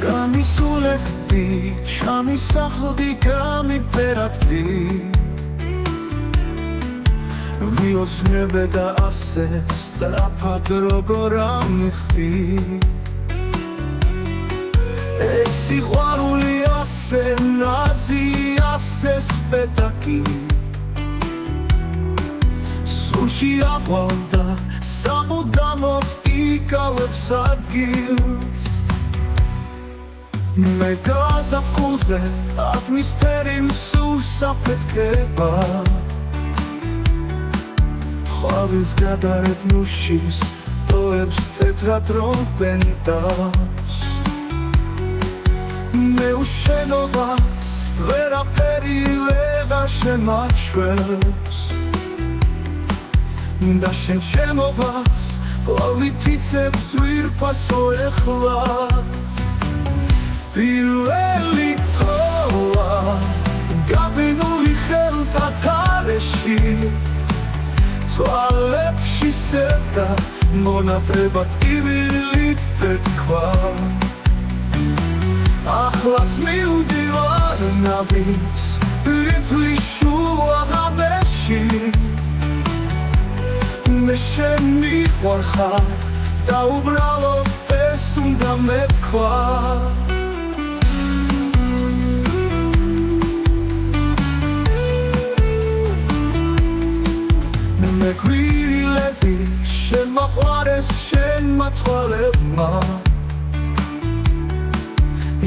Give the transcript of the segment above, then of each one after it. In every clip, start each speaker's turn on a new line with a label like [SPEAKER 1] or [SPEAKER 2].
[SPEAKER 1] გამისულეთდი ჩამისახლდი გამიფერადდი ვიოცნებე და ასე სწრაფად როგორ ამიხდი ეს სიყვარული ასე ნაზი ასე სპეტაკი სულში აყვავდა სამუდამოდ იკავებს ადგილს მე გაზაფხულზე ატმისფერი მსურს აფეთქება ყვავილს გადარეთ ნუშის ტოებს თეთრად რომპენტავს მე უშენობას ვერაფერი ვეღარ შემაჩვევს და შენ შემობას ყვავითიცებ ძვირფასო ეხლაც პირველი თოვა გაბინული ხელთა თარეში თვალებში სერდა მონატრებად კიბილით პეთქვა ახლაც მივდივარ ნავის რიფლის შუა ღამეში მე შენ მიყვარხარ და უბრალოდ ეს უნდა მეთქვა მე გვირილები შენ მაყვარეს შენმა თვალებმა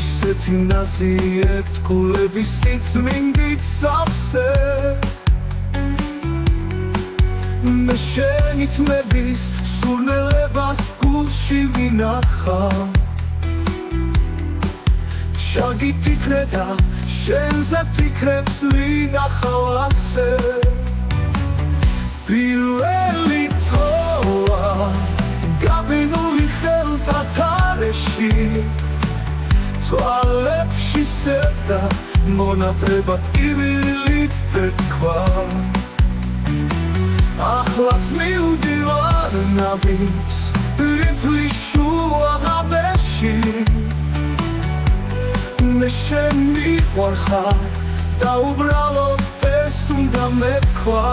[SPEAKER 1] ისეთი ნაზი ერთგულების სიწმინდით სავსე მე შენი თმების სურნელებას გულში ვინახავ ჩაგიფიქრე და შენზე ფიქრებს ვინახავ ასე პირველი თოვა გაბინული ხელთა თარეში თვალებში სერდა მონატრებად კიბილით პეთქვა ახლაც მივდივარ ნავის რიფლის შუა ღამეში მე შენ მიყვარხარ და უბრალოდ ეს უნდა მეთქვა